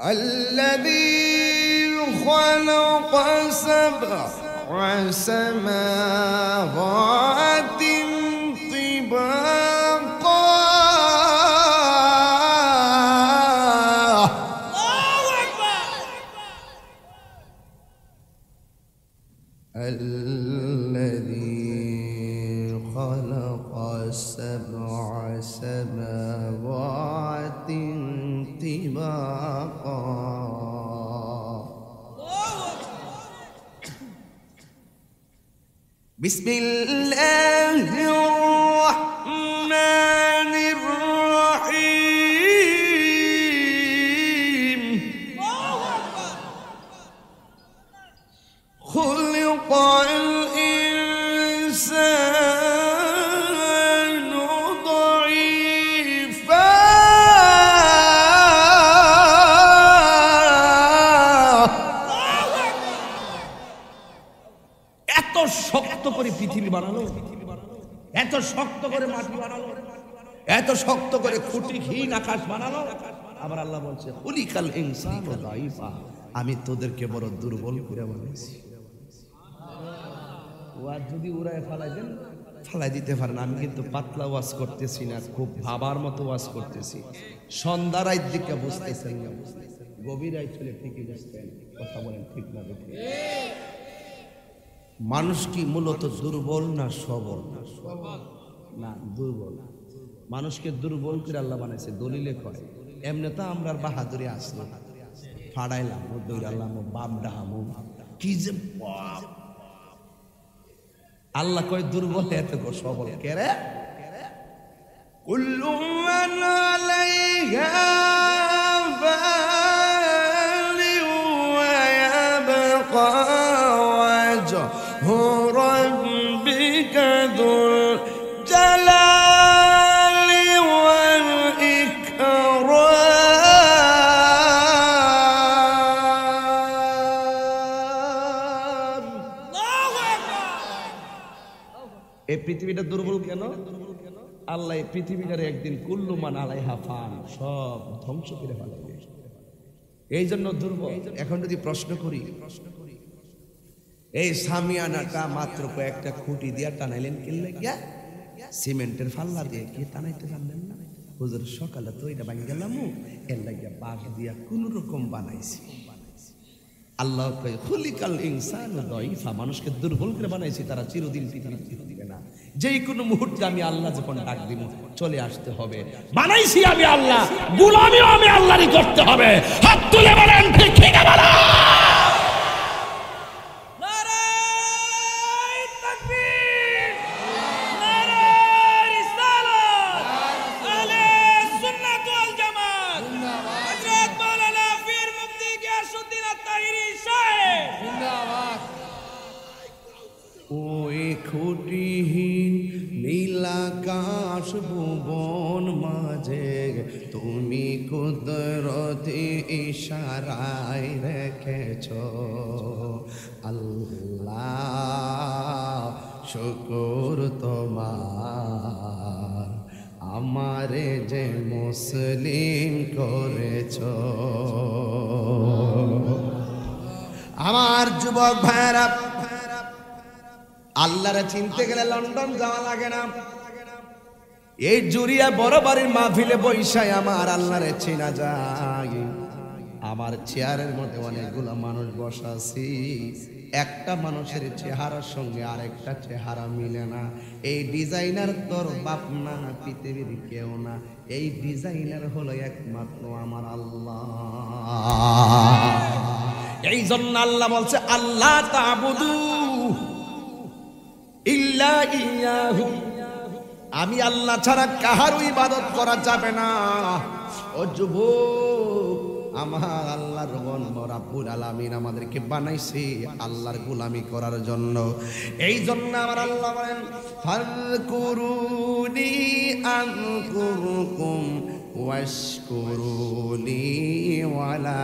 الذي خلق سبع سماوات طباقا الله أكبر الذي خلق سبع سماوات طباقا بسم الله الرحمن الرحيم خلق الإنسان ضعيفا এত শক্ত করে পৃথিবী বানালো, এত শক্ত করে মাটি বানালো, এত শক্ত করে খুঁটিহীন আকাশ বানালো। আবার আল্লাহ বলছে খুলিকাল ইনসানু দাঈফা, আমি তোদেরকে বড় দুর্বল করে বানিয়েছি। ওয়াজ যদি উড়ায় ফালাই দেন ফালাই দিতে পারেন। আমি কিন্তু পাতলা ওয়াজ করতেছি না, খুব ভাবার মতো ওয়াজ করতেছি। সন্ধ্যা রাত দিকে বুঝতেছেন না, গভীর রাত হলে ঠিকই বুঝতেন। কথা বলেন ঠিক না বেঠিক? মানুষ কি মূলত দুর্বল না সবল? না, দুর্বল। মানুষকে দুর্বল করে আল্লাহ বানাইছে। দলিলে কয় এমনি তো আমরা বাহাদুরি আসলাম, ফাড়াইলাম, দৌড়ালাম, বাপ ডাহামো কি যে আল্লাহ কয় দুর্বল এত সবল কেরে। কুল্লু মান আলাইহা ফানি ওয়া ইয়াবকা ওয়াজহু রাব্বিকা যুল জালালি ওয়াল ইকরাম। এই পৃথিবীটা দুর্বল কেন? আল্লাহ এই পৃথিবীটার একদিন কুল্লু মান আলাইহা ফান, সব ধ্বংস করে ফেলাবে, এই জন্য দুর্বল। এখন যদি প্রশ্ন করি, এই সামিয়ানাটা মাত্র কয়েকটা খুঁটি দিয়া টানাইলেন কিনলে গিয়া? সিমেন্টের ফাল্লা দিয়ে কি টানাইতে জানলেন না? হুজুর সকালে তো এটা বানিয়ে গেলাম, এর লাগিয়া বাঁশ দিয়া কোন রকম বানাইছি। আল্লাহ কয় খুলিকাল ইনসানু দাঈফা, মানুষকে দুর্বল করে বানাইছি, তারা চিরদিন পৃথিবীতে দিবে না। যেই কোনো মুহূর্তে আমি আল্লাহ যখন ডাক দিব চলে আসতে হবে। বানাইছি আমি আল্লাহ, গোলামিও আমি আল্লাহরই করতে হবে। হাত তুলে বলেন ঠিক কি না বলেন? ওই খুঁটিহীন নীলাকাশ ভুবন মাঝে তুমি কুদরতি ইশারায় রেখেছ আল্লাহ, শুকর তোমার আমারে যে মুসলিম করেছ। আমার যুবক ভাইরা, আল্লাহরে চিনতে গেলে লন্ডন যাওয়া লাগে না। এই জুরিয়া বড় বাড়ির মাহফিলে বৈশায় আমার আল্লাহরে চেনা যায়। আমার চেয়ারের মধ্যে অনেকগুলো মানুষ বসা আছি, একটা মানুষের চেহারার সঙ্গে আরেকটা চেহারা মিলে না। এই ডিজাইনার তোর বাপ না, পৃথিবীর কেউ না, এই ডিজাইনার হলো একমাত্র আমার আল্লাহ। এই জন্য আল্লাহ বলছে আল্লাহ তা'বুদু ইল্লা ইয়াহু, আমি আল্লাহ ছাড়া কাহারও ইবাদত করা যাবে না। ও যুবক, আমার আল্লাহর রব্বুল আলামিন আমাদেরকে বানাইছে আল্লাহর গোলামি করার জন্য। এই জন্য আমার আল্লাহ বলেন ফাযকুরুনি আযকুরকুম ওয়াশকুরুলি ওয়ালা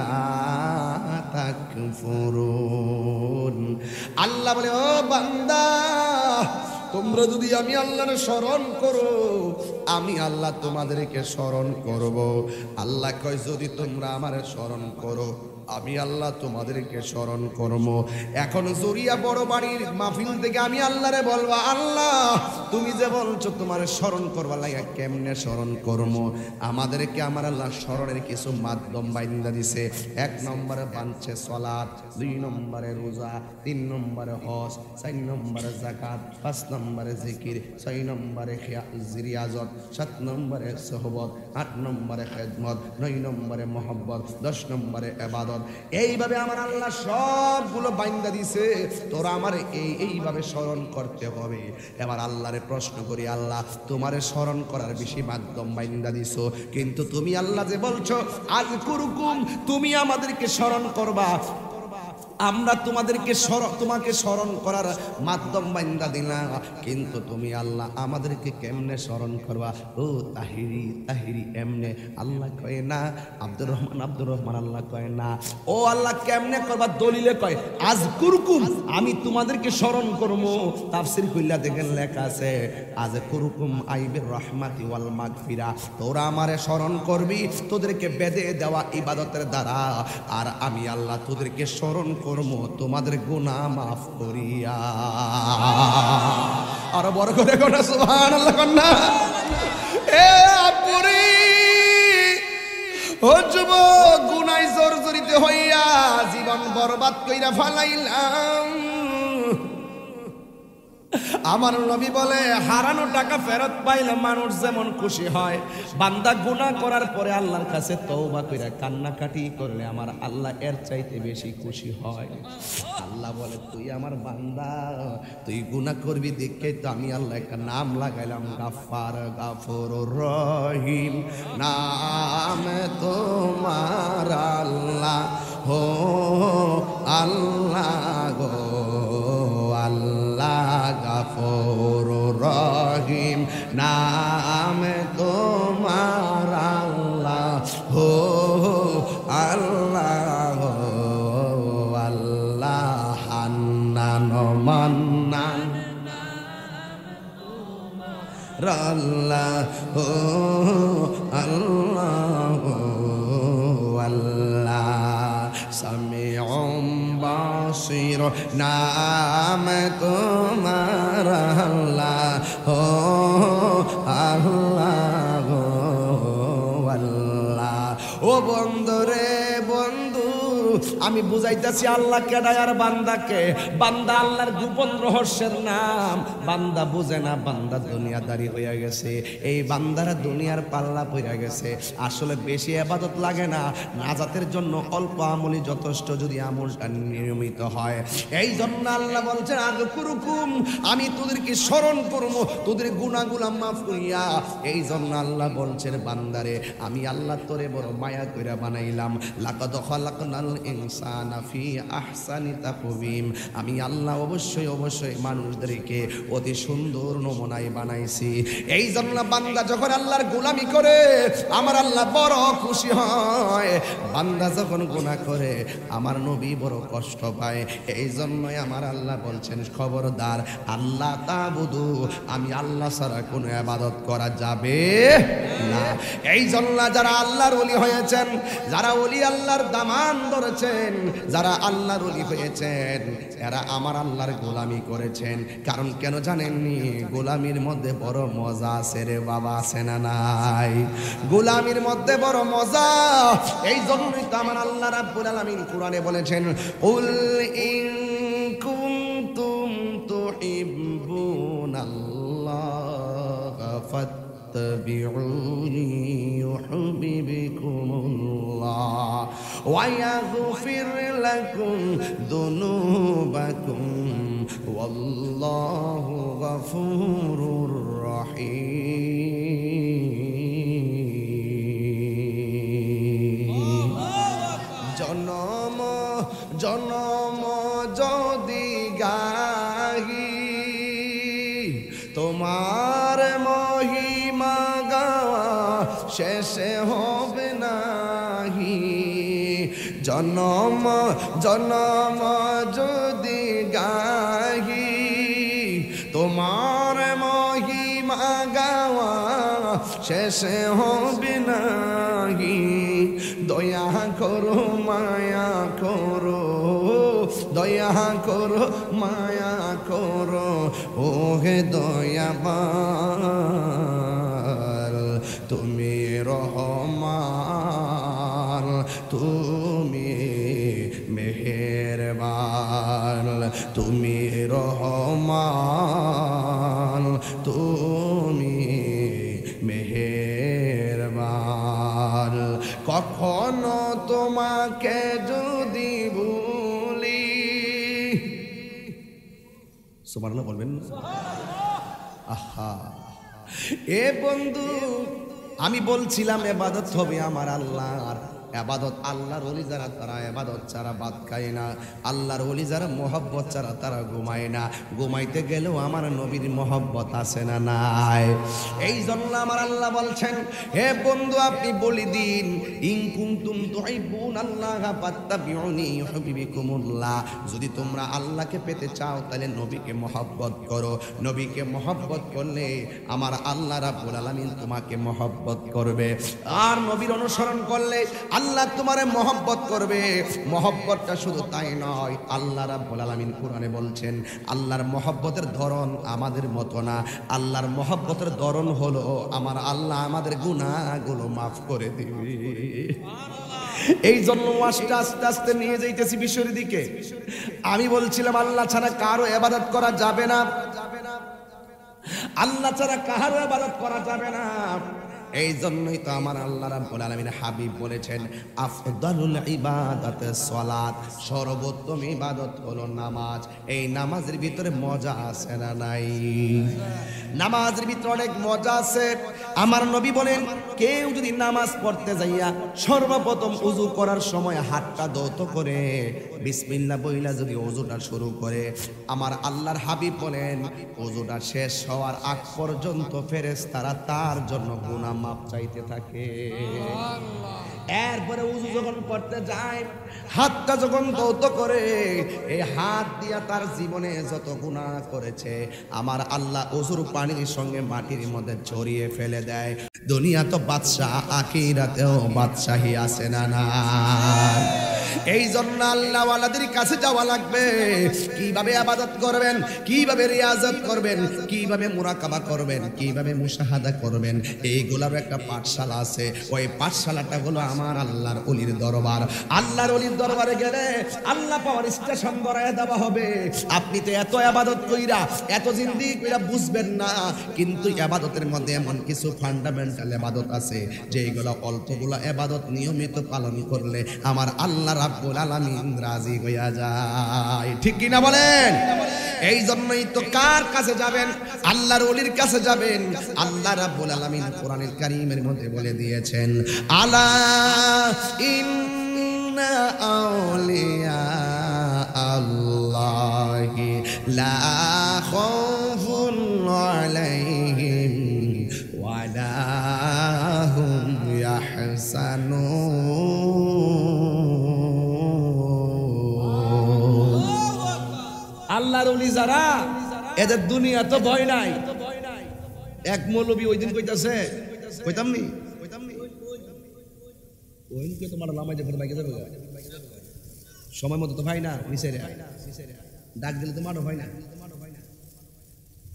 তাকফুরুন। আল্লাহ বলে ও বান্দা, তোমরা যদি আমি আল্লাহর স্মরণ করো, আমি আল্লাহ তোমাদেরকে স্মরণ করব। আল্লাহ কয় যদি তোমরা আমারে স্মরণ করো আমি আল্লাহ তোমাদেরকে স্মরণ করব। এখন জরিয়া বড় বাড়ির মাহফিল থেকে আমি আল্লাহরে বলবো, আল্লাহ তুমি যে বলছো তোমার স্মরণ করবা লাগা কেমনে স্মরণ করব? আমাদেরকে আমার আল্লাহ স্মরণের কিছু মাধ্যম বাইন্দা দিছে। 1 নম্বরে বানছে সালাত, 2 নম্বরে রোজা, 3 নম্বরে হজ, 4 নম্বরে যাকাত, 5 নম্বরে জিকির, 6 নম্বরে রিয়াজত, 7 নম্বরে সোহবত, 8 নম্বরে খেদমত, 9 নম্বরে মহব্বত, 10 নম্বরে ইবাদত। এইভাবে আমার আল্লাহ সবগুলো বাইন্দা দিছে, তোরা আমার এইভাবে স্মরণ করতে হবে। এবার আল্লাহরে প্রশ্ন করি, আল্লাহ তোমারে স্মরণ করার বেশি মাধ্যম বাইন্দা দিছো, কিন্তু তুমি আল্লাহ যে বলছো আযকুরুকুম তুমি আমাদেরকে স্মরণ করবা, আমরা তোমাকে স্মরণ করার মাধ্যম বান্দা দিলাম, কিন্তু তুমি আল্লাহ আমাদেরকে কেমনে স্মরণ করবা? ও তাহিরি তাহিরি এমনে আল্লাহ কয় না, আব্দুর রহমান আল্লাহ কয় না। ও আল্লাহ কেমনে করবা? দলিলে কয় আযকুরকুম আমি তোমাদেরকে স্মরণ করব। তাফসীর কইলা দেখেন লেখা আছে আযকুরকুম আইবির রাহমাতি ওয়াল মাগফিরা, তোরা আমারে স্মরণ করবি তোদেরকে বেঁধে দেওয়া ইবাদতের দ্বারা, আর আমি আল্লাহ তোদেরকে স্মরণ করব তোমাদের গুনাহ মাফ করিয়া। আর বড় করে কোনা সুবহানাল্লাহ কন্না। এ আপুরি ও যুবক, গুনায় জর্জরিত হইয়া জীবন বরবাদ কইরা ফালাইলাম। আমার নবী বলে হারানো টাকা ফেরত পাইলে মানুষ যেমন খুশি হয়, বান্দা গুনাহ করার পরে আল্লাহর কাছে তওবা কইরা কান্নাকাটি করলে আমার আল্লাহ এর চাইতে বেশি খুশি হয়। আল্লাহ বলে তুই আমার বান্দা, তুই গুনাহ করবি দেখে তো আমি আল্লাহ একটা নাম লাগাইলাম গাফফার, গাফুরুর রহিম। নাম তোমার আল্লাহ হো আল্লাহ গো আল্লাহ গাফুরুর রহিম, নাম তোমার আল্লাহ হো আল্লাহ হো আল্লাহ হান্নান মান্নান আল্লাহ হো আল্লাহ হো আল্লাহ সামিউম বাসির, নাম তোমার আল্লাহ হো আল্লাহ হো আল্লাহ। ও বন্ধু রে বন্ধু, আমি বুঝাইতেছি আল্লাহ কেডা আর বান্দাকে। বান্দা আল্লাহর গোপন রহস্যের নাম, বান্দা বুঝে না, বান্দা দুনিয়াদারি হইয়া গেছে। এই বান্দারা দুনিয়ার পাল্লা পইরা গেছে। আসলে বেশি ইবাদত লাগে না, নাজাতের জন্য অল্প আমলই যথেষ্ট, যদি আমলটা নিয়মিত হয়। এই জন্য আল্লাহ বলছেন আযকুরুকুম আমি তোদেরকে স্মরণ করব তোদের গুনাহগুলো মাফ করিয়া। এই জন্য আল্লাহ বলছেন বান্দারে আমি আল্লাহ তোরে বড় মায়া কইরা বানাইলাম। লাকাদ খালাকনাল ইনসানা ফি আহসানি তাকওয়িম, আমি আল্লাহ অবশ্যই মানুষদেরকে অতি সুন্দর নমুনায় বানাইছি। এই জন্য বান্দা যখন আল্লাহর গোলামি করে আমার আল্লাহ বড় খুশি হয়, বান্দা যখন গুনাহ করে আমার নবী বড় কষ্ট পায়। এই জন্যই আমার আল্লাহ বলছেন খবরদার আল্লাহ তাবুদু, আমি আল্লাহ ছাড়া কোনো ইবাদত করা যাবে না। এই জন্য যারা আল্লাহর ওলি হয়েছেন, যারা ওলি আল্লাহর দামান ধরেছেন, যারা আল্লাহর ওলি হয়েছেন, এরা আমার আল্লাহর গোলামি করেছেন। কারণ কেন জানেননি? গোলামির মধ্যে বড় মজা আছে রে বাবা, আছে না নাই? গোলামির মধ্যে বড় মজা। এই জন্যই তো আমার আল্লাহ রাব্বুল আলামিন কোরআনে বলেছেন কুল ইন কুনতুম তুহিব্বুনাল্লাহ ফাত্তাবিউনি ইউহিব্বুকুমুল্লাহ ওয়া ইয়াগফির লাকুম যুনুবাকুম ওয়াল্লাহু গফুরুর রহিম। জনম জনম যদি গাহি তোমার মহিমা গাওয়া শেষে হবে নাহি। জনম জনম যদি গাহি তোমার মহিমা গাওয়া শেষে হবে নাহি, দয়া করো মায়া করো, দয়া করো মায়া করো, ও হে দয়াবান তুমি রহমান, তুমি মেহেরবান, তুমি রহমান, তুমি মেহেরবান। কখনো তোমাকে যদি ভুলি, সুবহানাল্লাহ বলবেন না? আহা, এ বন্ধু আমি বলছিলাম ইবাদত হবে আমার আল্লাহর, ইবাদত আল্লাহর ওলি যারা তারা ইবাদত ছাড়া ভাত খায় না, আল্লাহর ওলি যারা মহব্বত ছাড়া তারা ঘুমায় না। ঘুমাইতে গেলেও আমার নবীর মহব্বত আছে না নাই? এই জন্য আমার আল্লাহ বলছেন, হে বন্ধু আপনি বলি দিন, ইন কুনতুম তুহিব্বুনাল্লাহা ফাত্তাবিউনি ইউহিব্বুকুমুল্লাহ, যদি তোমরা আল্লাহকে পেতে চাও তাহলে নবীকে মহব্বত করো। নবীকে মহব্বত করলে আমার আল্লাহ রাব্বুল আলামিন তোমাকে মহব্বত করবে। আর নবীর অনুসরণ করলে আল্লাহ তোমারে মহব্বত করবে। মহব্বতটা শুধু তাই নয়, আল্লাহ রাব্বুল আলামিন কোরআনে বলছেন আল্লাহর মহব্বতের ধরন আমাদের মতো না। আল্লাহর মহব্বতের ধরন হলো আমার আল্লাহ আমাদের গুনাহগুলো মাফ করে দিবে। এই জন্য ওয়াজটা আস্তে আস্তে নিয়ে যাইতেছি বিষয়ের দিকে। আমি বলছিলাম আল্লাহ ছাড়া কারো ইবাদত করা যাবে না, আল্লাহ ছাড়া কারো ইবাদত করা যাবে না। এই জন্যই তো আমার আল্লাহ রাব্বুল আলামিন হাবিব বলেছেন আফদালুল ইবাদাতে সালাত, সর্বোত্তম ইবাদত হলো নামাজ। এই নামাজের ভিতরে মজা আছে না নাই? নামাজের ভিতরে অনেক মজা আছে। আমার নবী বলেন কেউ যদি নামাজ পড়তে যাইয়া সর্বপ্রথম ওযু করার সময় হাতটা ধৌত করে বিসমিল্লাহ বইলা যদি ওযুটা শুরু করে, আমার আল্লাহর হাবিব বলেন ওযুটা শেষ হওয়ার আগ পর্যন্ত ফেরেশতারা তার জন্য গুনাহ মাপ চাইতে থাকে। এরপরে ওযু যখন করতে যায় হাতটা যখন ধৌত করে, এই হাত দিয়া তার জীবনে যত গুনাহ করেছে আমার আল্লাহ ওযুর পানির সঙ্গে মাটির মধ্যে ছড়িয়ে ফেলে দেয়। দুনিয়া তো বাদশাহ, আখিরাতেও বাদশাহী আছে না না? এই জন্য আল্লাহ ওয়ালাদের কাছে যাওয়া লাগবে। কিভাবে ইবাদত করবেন, কিভাবে রিয়াজত করবেন, কিভাবে মুরাকাবা করবেন, কিভাবে মুশাহাদা করবেন, এইগুলোর একটা পাঠশালা আছে। ওই পাঠশালাটা হলো আমার আল্লাহর ওলির দরবার। আল্লাহর ওলির দরবারে গেলে আল্লাহ পাওয়ার স্টেশন ধরায় দেওয়া হবে। আপনি তো এত ইবাদত কইরা এত জিন্দেগি কইরা বুঝবেন না, কিন্তু ইবাদতের মধ্যে এমন কিছু ফান্ডামেন্টাল ইবাদত আছে যেগুলো অল্পগুলো ইবাদত নিয়মিত পালন করলে আমার আল্লাহ রাব্বুল আলামিন রাজি হইয়া যায়। ঠিক কি না বলেন? এই জন্যই তো কার কাছে যাবেন? আল্লাহর ওলির কাছে যাবেন। আল্লাহ রাব্বুল আলামিন কোরআনুল কারীমের মধ্যে বলে দিয়েছেন আলা ইন্না আউলিয়া আল্লাহি লা খাউফুন আলাইহিম ওয়া লা হুম ইয়াহসানুন। আল্লাহর ওলি যারা, এদের দুনিয়া তো ভয় নাই। এক মৌলবী ওই দিন কইতাছে, কইতাম নি ওইকে তোমার লামাই যে বাইকে যাবে সময় মতো তো ভাই না, নিচে ডাক দিলে তো মারো ভাই না।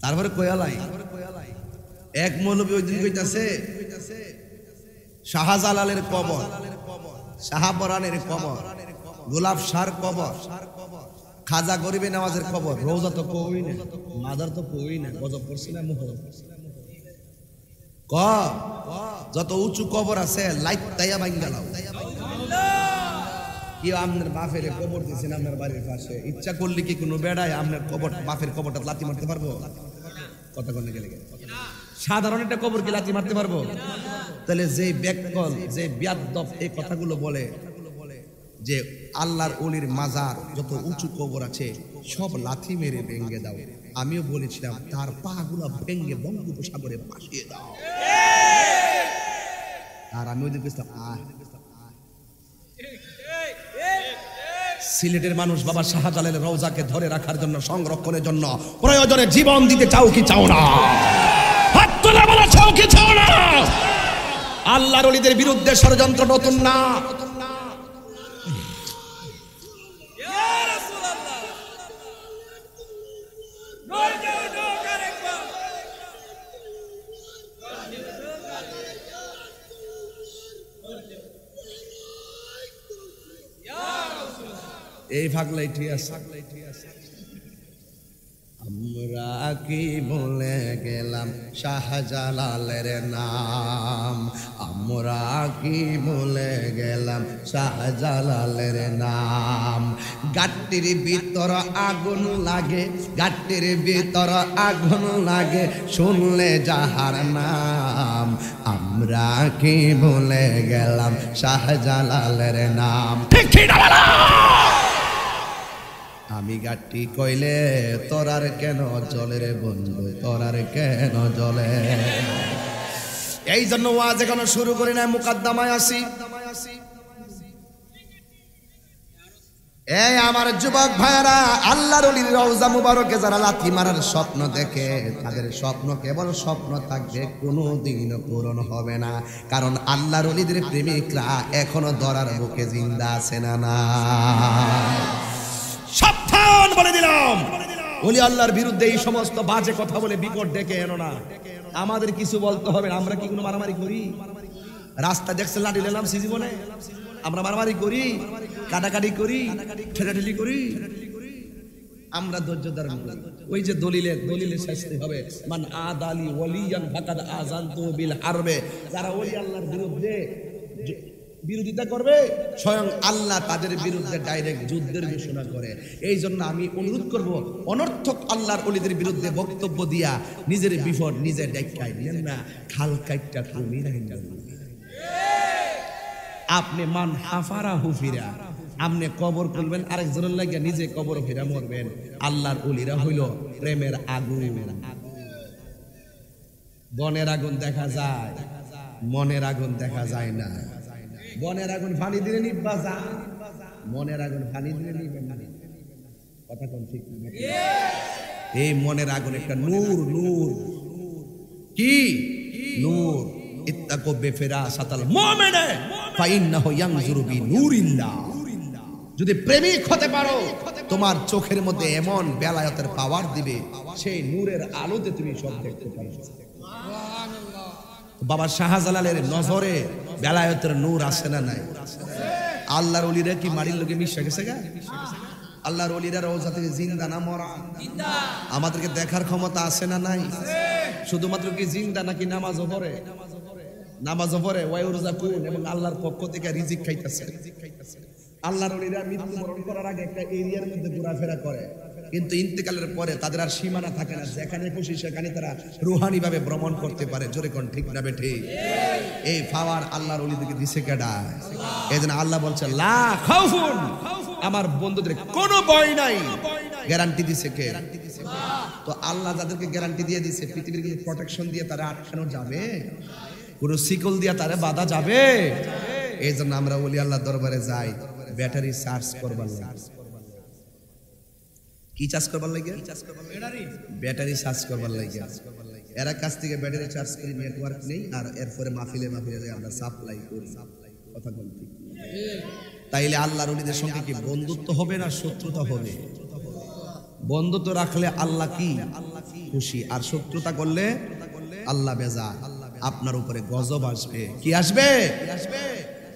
তারপরে কয়ালাই এক মৌলবী ওই দিন কইতাছে শাহজালালের কবর, শাহপরানের কবর, গোলাপ শাহর কবর, খাজা গরিবে নামাজের কবর, রোজা তো কই না, মাজার তো কই না, গজব করছি না মুহরম ক যত উঁচু কবর আছে লাইট তাইয়া বাঙ্গালাও। কি আপনার বাপের কবর দিয়েছেন আপনার বাড়ির পাশে, ইচ্ছা করলে কি কোনো বেড়ায় আপনার কবর বাপের কবরটা লাথি মারতে পারবো? কথা কনে গেলে সাধারণ একটা কবর কি লাথি মারতে পারবো? তাহলে যে ব্যাককল, যে বিয়াদব এই কথাগুলো বলে যে আল্লাহর ওলির মাজার যত উঁচু কবর আছে সব লাথি মেরে ভেঙে দাও, আমিও বলেছিলাম তার পাগুলা ভেঙে বঙ্গোপসাগরে ভাসিয়ে দাও। আর আমি ওই দিন সিলেটের মানুষ বাবা শাহজালালের রওজাকে ধরে রাখার জন্য, সংরক্ষণের জন্য প্রয়োজনে জীবন দিতে চাও কি চাও না? হাত তোলা বলা চাও কি চাও না? আল্লাহর ওলিদের বিরুদ্ধে ষড়যন্ত্র নতুন না। এই ভাগলাই ঠিক আছে। আমরা কি বলে গেলাম শাহজালালের নাম, আমরা কি বলে গেলাম শাহজালালের নাম। গাট্টির ভিতর আগুন লাগে, গাট্টির ভিতর আগুন লাগে শুনলে যাহার নাম। আমরা কি বলে গেলাম শাহজালালের নাম। ঠিক ঠিক না? আমি গাটি কইলে তোরার কেন জলে রে বন্ধু, তোরার কেন জলে। এই জন্য ওয়াজ এখনো শুরু করি না, মুকাদ্দামায় আসি। এই আমার যুবক ভাইরা, আল্লাহর ওলির রওজা মুবারকে যারা লাথি মারার স্বপ্ন দেখে, তাদের স্বপ্ন কেবল স্বপ্ন থাকবে, কোনোদিন পূরণ হবে না। কারণ আল্লাহর ওলিদের প্রেমিকরা এখনো ধরার বুকে জিন্দা আছে না না। সাবধান বলে দিলাম, ওলি আল্লাহর বিরুদ্ধে এই সমস্ত বাজে কথা বলে বিপদ ডেকে এনো না। আমাদের কিছু বলতে হবে। আমরা কি কোনো মারামারি করি? রাস্তা দেখছে লাঠি নিলাম জীবনে আমরা মারামারি করি, কাটাকাটি করি, ঠেলাঠেলি করি? আমরা ধৈর্য ধারণ করি। ওই যে দলিলে শাস্তি হবে, মান আদালি ওয়ালিয়ান ফাকাদ আযানতু বিল হারবে। যারা ওলি আল্লাহর বিরুদ্ধে বিরোধিতা করবে, স্বয়ং আল্লাহ তাদের বিরুদ্ধে ডাইরেক্ট যুদ্ধের ঘোষণা করে। এই জন্য আমি অনুরোধ করব, অনর্থক আল্লাহর ওলিদের বিরুদ্ধে বক্তব্য দিয়া নিজের বিপদ নিজে ডাইকাই নেন না। খাল কাইটটা তুমি রাইন্দা আপনি মান হাফারা হুফিরা, আপনি কবর করবেন আরেকজনের লাগিয়া নিজে কবর ফিরা মরবেন। আল্লাহর ওলিরা হইল প্রেমের আগুন। বনের আগুন দেখা যায়, মনের আগুন দেখা যায় না। বনের আগুন পানি দিলে নিবা যা, মনের আগুন পানি দিলে নিবে না। কথা কোন ঠিক না? এই মনের আগুন একটা নূর। নূর কি? নূর। ইত্তাকু বিফিরাসাতাল মুমিন ফাইন্নাহু ইয়ানজুরু বিনুরিল্লাহ। যদি প্রেমিক হতে পারো, তোমার চোখের মধ্যে এমন বেলায়েতের পাওয়ার দিবে, সেই নূরের আলোতে তুমি সব দেখতে পারবে। বাবা শাহজালালের নজরে বেলায়েতের নূর আসে না নাই? আল্লাহর ওলিরা কি মাটির লোকে মিশে গেছে গা? আল্লাহর ওলিরা রওজা থেকে জিন্দা না মরা? আমাদেরকে দেখার ক্ষমতা আছে না নাই? শুধুমাত্র কি জিন্দা নাকি নামাজও পড়ে? নামাজও পড়ে, ওয়ায়ুরযাকুন, এবং আল্লাহর পক্ষ থেকে রিজিক খাইতেছে। আল্লাহর ওলিরা মৃত্যুবরণ করার আগে একটা এরিয়ার মধ্যে ঘোরাফেরা করে, কিন্তু ইন্তেকালের পরে তাদের আর সীমানা থাকে না। যেখানে খুশি সেখানে তারা রুহানি ভাবে ভ্রমণ করতে পারে। জোরে কোন ঠিক না বেঠি? এই পাওয়ার আল্লাহর ওলিদেরকে দিছে কেডা? এজন্য আল্লাহ বলছে লা খাউফুন, আমার বন্ধুদের কোনো ভয় নাই। গ্যারান্টি দিছে কে? তো আল্লাহ যাদেরকে গ্যারান্টি দিয়ে দিছে, পৃথিবীর কোনো প্রোটেকশন দিয়ে তারা আটকানো যাবে? কোনো শিকল দিয়ে তারা বাধা যাবে? এই জন্য আমরা ওলি আল্লাহ দরবারে যাই ব্যাটারি চার্জ করবার লাগে। কি চার্জ করবার লাগে? ব্যাটারি চার্জ করবার লাগে। এরা কাছ থেকে ব্যাটারি চার্জ করি, নেটওয়ার্ক নেই, আর এরপরে মাহফিলে আমরা সাপ্লাই করি। কথা বলতে তাইলে আল্লাহর ওলিদের সঙ্গে কি বন্ধুত্ব হবে না শত্রুতা হবে? বন্ধুত্ব রাখলে আল্লাহ কি খুশি, আর শত্রুতা করলে আল্লাহ বেজার। আপনার উপরে গজব আসবে। কি আসবে?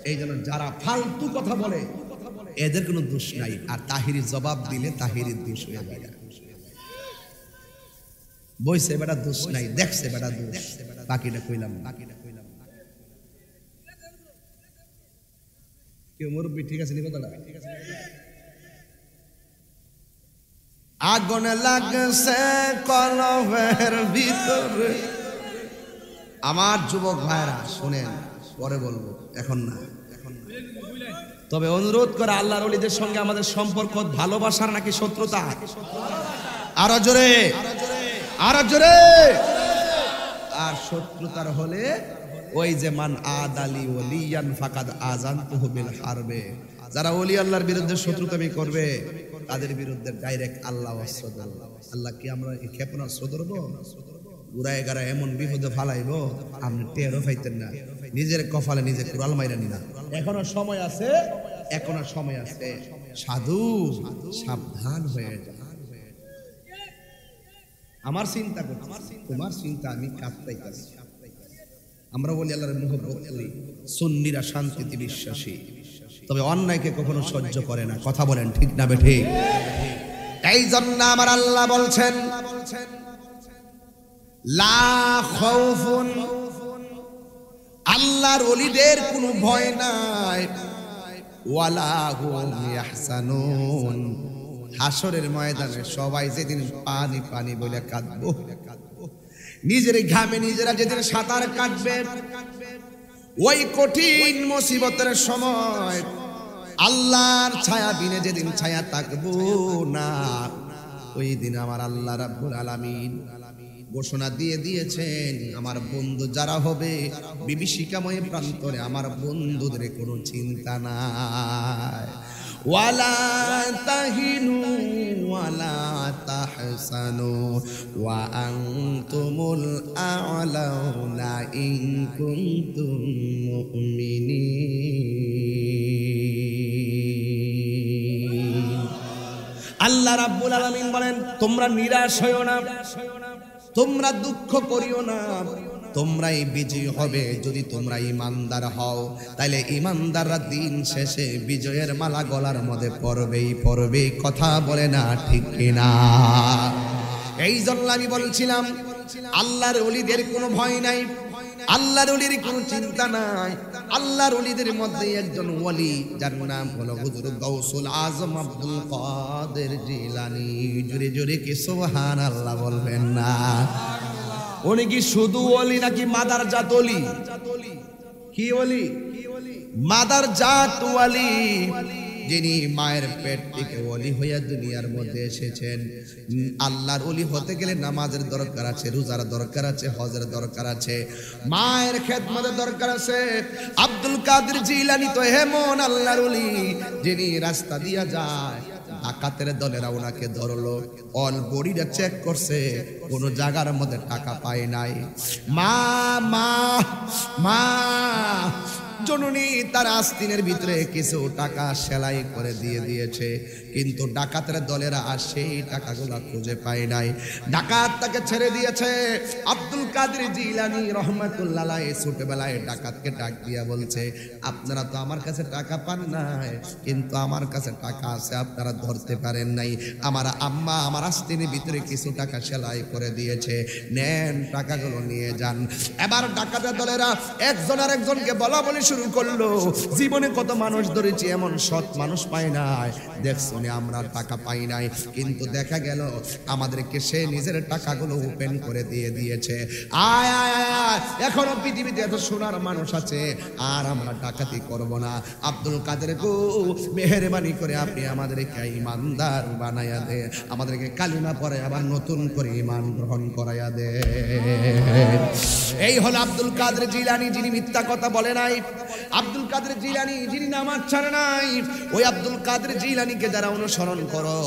এই জন্য যারা ফালতু কথা বলে এদের কোনো দোষ নাই, আর তাহিরি জবাব দিলে তাহিরির দোষ হয়ে যায়। বইছে বেটা দোষ নাই, দেখছে বেটা দোষ, বাকিটা কইলাম। কেউ মুরব্বী ঠিক আছে নি কথাটা? আগুন লাগছে কলবের ভিতরে। আমার যুবক ভাইরা শুনেন, পরে বলবো, এখন না। তবে অনুরোধ করে আল্লাহর ওলিদের সঙ্গে আমাদের সম্পর্ক ভালোবাসার নাকি শত্রুতা? আরো জোরে, আরো জোরে। আর শত্রুতার হলে ওই যে মান আদালি ওয়ালিয়ান ফাকাদ আযানতুহু বিল হারবে। যারা ওলি আল্লাহর বিরুদ্ধে শত্রুতামি করবে তাদের বিরুদ্ধে ডাইরেক্ট আল্লাহ অস্ত্র দেব। আল্লাহ কি আমরা ক্ষেপণাস্ত্র ধরবো? ঘুরায় গাড়া এমন বিপদে ফালাইবো আপনি টেরও পাইতেন না। নিজের কপালে নিজে কুড়াল মাইরা নিনা। এখনো সময় আছে, এখনো সময় আছে। সাধু সাবধান হয়ে যা। আমার চিন্তা করছি, তোমার চিন্তা আমি কাঁদতাইতাছি। আমরা বলি আল্লাহর মুহাব্বত করি, সুন্নিরা শান্তিতে বিশ্বাসী, তবে অন্যায়কে কখনো সহ্য করে না। কথা বলেন ঠিক না বেঠিক? এই জন্য আমার আল্লাহ বলছেন লা খাউফুন, আল্লাহর ওলিদের কোনো ভয় নাই, ওয়ালা হুম ইয়াহসানুন, হাসরের ময়দানে সবাই যেদিন পানি পানি বলে কাঁদবো, নিজের ঘামে নিজেরা যেদিন সাঁতার কাটবে, ওই কঠিন মুসিবতের সময় আল্লাহর ছায়া বিনে যেদিন ছায়া থাকবো না, ওই দিন আমার আল্লাহ রাব্বুল আলামিন ঘোষণা দিয়ে দিয়েছেন, আমার বন্ধু যারা হবে বিভীষিকাময় প্রান্তরে, আমার বন্ধুদের কোনো চিন্তা নাই। ওয়ালা তাহিনু ওয়ালা তাহসানু ওয়া আনতুমুল আ'লাউনা ইন কুনতুম মুমিনিন। আল্লাহ রাব্বুল আলামিন বলেন, তোমরা নিরাশ হইও না, তোমরা দুঃখ করিও না, তোমরাই বিজয়ী হবে যদি তোমরা ইমানদার হও। তাইলে ইমানদাররা দিন শেষে বিজয়ের মালা গলার মধ্যে পরবেই পরবে। কথা বলে না ঠিক কিনা? এই জন্য আমি বলছিলাম আল্লাহর ওলিদের কোনো ভয় নাই, আল্লাহর ওলির কোনো চিন্তা নাই। আল্লাহর ওলিদের মধ্যে একজন ওলি, যার নাম হলো হুজুর গাউসুল আজম আব্দুল কাদের জিলানী। জোরে জোরে কি সুবহানাল্লাহ বলবেন না? উনি কি শুধু ওলি নাকি মাদার জাত ওলি? কি ওলি? মাদার জাত ওলি, যিনি মায়ের পেট থেকে ওলি হইয়া দুনিয়ার মধ্যে এসেছেন। আল্লাহর ওলি হতে গেলে নামাজের দরকার আছে, রোজার দরকার আছে, হজের দরকার আছে, মায়ের খেদমতের দরকার আছে। আব্দুল কাদের জিলানী তো এমন আল্লাহর ওলি, যিনি রাস্তা দিয়া যায়, ডাকাতের দলেরা ওনাকে ধরলো, অল বডিটা চেক করছে, কোন জায়গার মধ্যে টাকা পায় নাই। মা মা মা জননী তার আস্তিনের ভিতরে কিছু টাকা সেলাই করে দিয়ে দিয়েছে, কিন্তু ডাকাতের দলেরা আর সেই টাকাগুলো খুঁজে পায় নাই। ডাকাত তাকে ছেড়ে দিয়েছে। আব্দুল কাদের জিলানী রহমাতুল্লাহ আলাইহি ছোটবেলায় ডাকাতকে ডাক দিয়া বলছে, আপনারা তো আমার কাছে টাকা পান নাই, কিন্তু আমার কাছে টাকা আছে, আপনারা ধরতে পারেন নাই। আমার আম্মা আমার আস্তিনের ভিতরে কিছু টাকা সেলাই করে দিয়েছে, নেন টাকাগুলো নিয়ে যান। এবার ডাকাতের দলেরা একজন আর একজনকে বলা বলি শুরু করলো, জীবনে কত মানুষ ধরেছি, এমন সৎ মানুষ পাই নাই, দেখছো আমরা টাকা পাই নাই, কিন্তু দেখা গেল আমাদেরকে সে নিজের টাকাগুলো ওপেন করে দিয়ে দিয়েছে। আয় আয় আয়, এখনো পৃথিবীতে এত সোনার মানুষ আছে, আর আমরা ডাকাতি করব না। আব্দুল কাদের গো, মেহেরবানি করে আপনি আমাদেরকে ইমানদার বানায়া দে, আমাদেরকে কালিমা পড়ে আবার নতুন করে ঈমান গ্রহণ করায়া দে। এই হলো আব্দুল কাদের জিলানী, যিনি মিথ্যা কথা বলে নাই, আব্দুল কাদের জিলানী যিনি নামাজ ছাড়ে নাই। ওই আব্দুল কাদের জিলানীকে যারা অনুসরণ করো,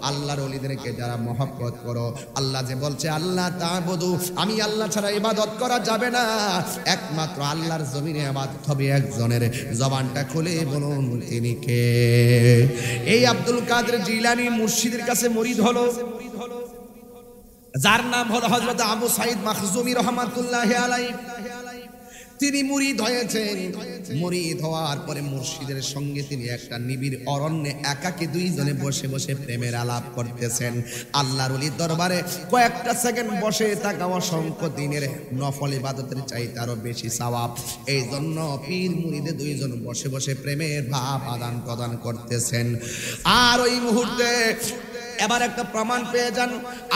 আল্লাহর ওলিদেরকে যারা মহব্বত করো, আল্লাহ যে বলছে আল্লাহ তা'বুদু, আমি আল্লাহ ছাড়া ইবাদত করা যাবে না, একমাত্র আল্লাহর জমিনে ইবাদত হবে একজনের। জবানটা খুলে বলুন তিনি কে? এই আব্দুল কাদের জিলানী মুর্শিদের কাছে মুরিদ হলো, যার নাম হলো হযরত আবু সাঈদ মাখজুমী রাহমাতুল্লাহি আলাইহি। তিনি মুরিদ হয়েছেন। মুরিদ হওয়ার পরে মুর্শিদের সঙ্গে তিনি একটা নিবিড় অরণ্যে একাকী দুইজনে বসে বসে প্রেমের আলাপ করতেছেন। আল্লাহর ওলির দরবারে কয়েকটা সেকেন্ড বসে থাকা অসংখ্য দিনের নফল ইবাদতের চাইতে আরো বেশি সওয়াব। এই জন্য পীর মুরিদে দুইজন বসে বসে প্রেমের ভাব আদান প্রদান করতেছেন। আর ওই মুহূর্তে এবার একটা প্রমাণ পেয়ে যান,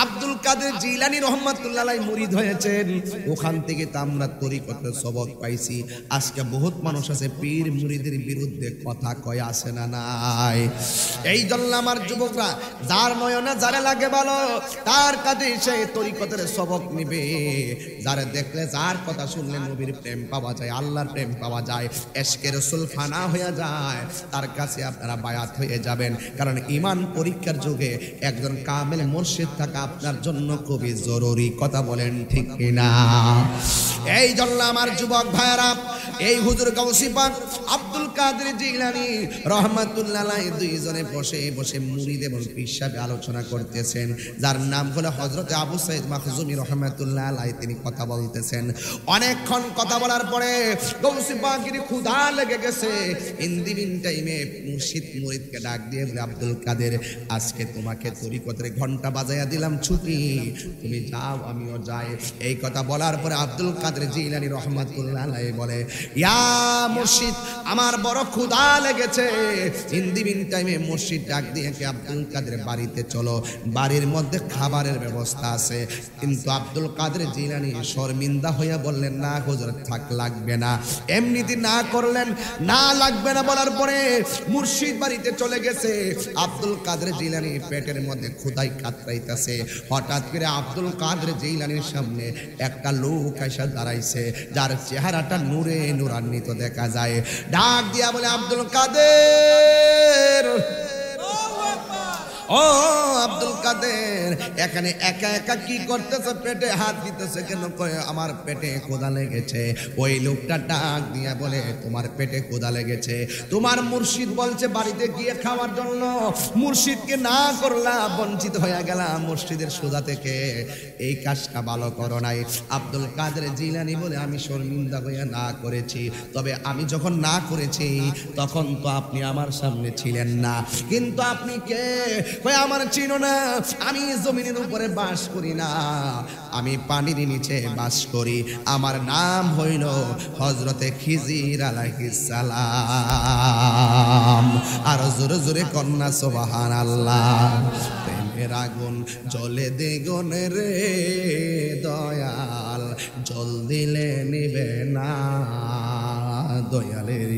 আব্দুল কাদের জিলানী রহমাতুল্লাহ আলাইহি মুরিদ হয়েছেন। ওখান থেকে তো আমরা তরিকতের সবক পাইছি। আজকে বহুত মানুষ আছে পীর মুরিদের বিরুদ্ধে কথা কয়, আসে না নাই? এই জন্য আমার যুবকরা, যার নয়নে যারা লাগে ভালো, তার কাছে সেই তরিকতের সবক নিবে। যারা দেখলে, যার কথা শুনলে নবীর প্রেম পাওয়া যায়, আল্লাহর প্রেম পাওয়া যায়, এশকে রাসূল ফানা হয়ে যায়, তার কাছে আপনারা বায়াত হয়ে যাবেন। কারণ ঈমান পরীক্ষার যুগে একজন কামেল মুর্শিদ থাকা আপনার জন্য খুবই জরুরি। কথা বলেন ঠিক কিনা? এই জন্য আমার যুবক ভাইরা, এই হুজুর গাউসী পাক আব্দুল কাদের জিলানী রহমাতুল্লাহ আলাইহি দুইজনে বসে বসে মুরিদ এবং পীর সাহেব আলোচনা করতেছেন, যার নাম হলো হযরত আবু সাইদ মাখজুমী রহমাতুল্লাহ আলাইহি। তিনি কথা বলতেছেন, অনেকক্ষণ কথা বলার পরে গাউসী পাকের ক্ষুধা লেগে গেছে। ইন্দিবিন টাইমে মুর্শিদ মুরিদকে ডাক দিয়ে বলে, আব্দুল কাদের, আজকে তোমাকে তরিকতের ঘন্টা বাজাইয়া দিলাম, ছুটি, তুমি যাও আমিও যাই। এই কথা বলার পরে আব্দুল কাদের জিলানী রহমাতুল্লাহ আলাইহি বলে, ইয়া মুর্শিদ, আমার বড় ক্ষুধা লেগেছে। ইন্দিবিন টাইমে মুর্শিদ ডাক দিয়ে কে আব্দুল কাদের বাড়িতে চলো, বাড়ির মধ্যে খাবারের ব্যবস্থা আছে। কিন্তু আব্দুল কাদের জিলানী শর্মিন্দা হইয়া বললেন, না হুজুর, থাক, লাগবে না। এমনিতে না করলেন, না লাগবে না বলার পরে মুর্শিদ বাড়িতে চলে গেছে। আব্দুল কাদের জিলানী পেটের মধ্যে ক্ষুধায় কাতরাইতেছে। হঠাৎ করে আব্দুল কাদের জিলানীর সামনে একটা লোক এসে দাঁড়াইছে, যার চেহারাটা নূরে নূরান্বিত দেখা যায়। ডাক দিয়া বলে, আব্দুল কাদের, ও আব্দুল কাদের, এখানে একা একা কি করতেছে? পেটে হাত দিতেছে কেন? কয়, আমার পেটে ক্ষুধা লেগেছে। ওই লোকটা ডাক দিয়া বলে, তোমার পেটে ক্ষুধা লেগেছে, তোমার মুর্শিদ বলছে বাড়িতে গিয়ে খাওয়ার জন্য, মুর্শিদকে না করলা, বঞ্চিত হয়ে গেলাম মুর্শিদের সুধা থেকে, এই কাজটা ভালো করো নাই। আব্দুল কাদের জিলানী বলে, আমি শর্মিন্দা হইয়া না করেছি, তবে আমি যখন না করেছি তখন তো আপনি আমার সামনে ছিলেন না, কিন্তু আপনি কে? কই, আমার চিনো না, আমি জমিনের উপরে বাস করি না, আমি পানির নিচে বাস করি, আমার নাম হইল হযরতে খিজির আলাইহিস সালাম। আর জোরে জোরে কন্যা সুবহানাল্লাহ। প্রেমের আগুন জ্বলে দ্বিগুণে রে দয়াল, জল দিলে নিবে না, দয়ালের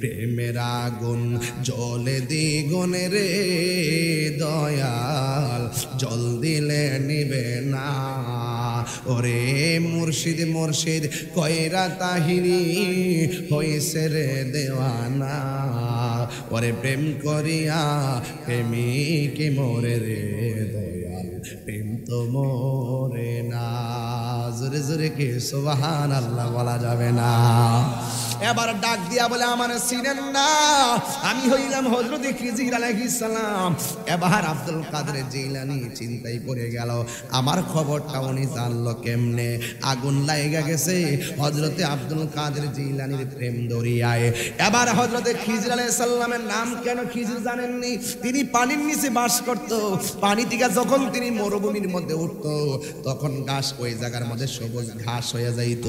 প্রেমের আগুন জ্বলে দ্বিগুণে রে দয়াল, জল দিলে নিবে না। ওরে মুর্শিদ মুর্শিদ কয়রা তাহিরি হইছে রে দেওয়ানা, ওরে প্রেম করিয়া প্রেমিক মোরে রে দয়াল, প্রেম তো মোরে না। জোরে জোরে কি সুবহানাল্লাহ বলা যাবে না? এবার ডাক দিয়া বলে, আমার চিনেন না, আমি হইলাম হযরত খিজির আলাইহিস সালাম। এবার আব্দুল কাদের জিলানী চিন্তায় পড়ে গেল, আমার খবরটা উনি জানলো কেমনে? আগুন লাগা গেছে হযরতে আব্দুল কাদের জিলানীর প্রেম দরিয়ায়। এবার হযরতে খিজির আলাইহিস সালামের নাম কেন খিজির জানেননি? তিনি পানির নিচে বাস করত। পানি থেকে যখন তিনি মরুভূমির মধ্যে উঠত, তখন ঘাস ওই জায়গার মধ্যে সবুজ ঘাস হয়ে যাইত,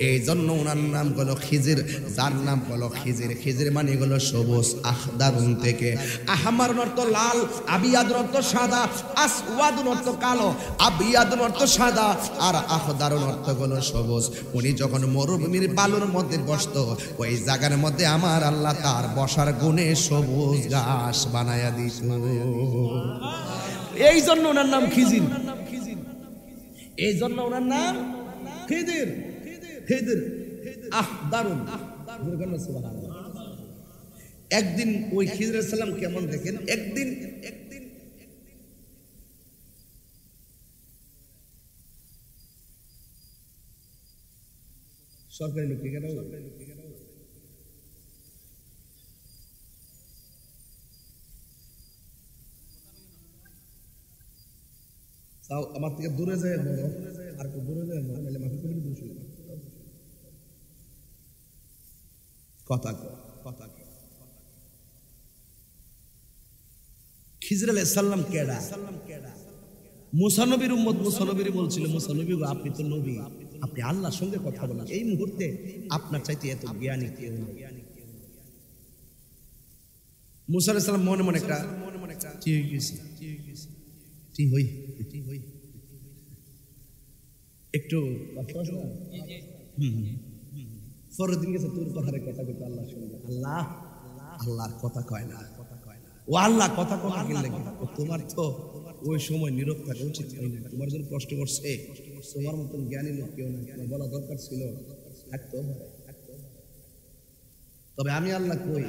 এই জন্য ওনার নাম হলো খিজির, যার নাম হলো খিজির। খিজির মানে হলো সবুজ। আখদারুন থেকে আহমারুন অর্থ লাল, আবিয়াদুন অর্থ সাদা, আসওয়াদুন অর্থ কালো, আবিয়াদুন অর্থ সাদা, আর আখদারুন অর্থ হলো সবুজ। উনি যখন মরুভূমির বালুর মধ্যে বসতো, ওই জায়গার মধ্যে আমার আল্লাহ তার বসার গুণে সবুজ ঘাস বানায়া দিত। এই জন্য ওনার নাম খিজির, এই জন্য ওনার নাম খিজির। খিজির আখদারুন। একদিন ওই খিজির আলাইহিস সালাম কেমন দেখেন, একদিন সরকারি লোক কেন আমার থেকে দূরে যায়, আর দূরে যায় না, মাফি করে কথা কথা। খিজির আলাইহিস সালাম কেডা? মুসা নবীর উম্মত। মুসা নবীর বলছিল, মুসা নবী গো, আপনি তো নবী, আপনি আল্লাহর সঙ্গে কথা বলেন, এই মুহূর্তে আপনার চাইতে এত জ্ঞানী কেউ নেই। মুসা আলাইহিস সালাম মনে মনে একটা একটু ফরদিন গেছে, তোর কথার কথা কইতে আল্লাহর সঙ্গে। আল্লাহ আল্লাহর কথা কয় না, ও আল্লাহ কথা কয় না, তোমার তো ওই সময় নীরব থাকা উচিত হয়নি, তোমার জন্য কষ্ট করছে, তোমার মতন জ্ঞানী লোক কেউ না, তোমার বলা দরকার ছিল, থাকতো। তবে আমি আল্লাহ কই,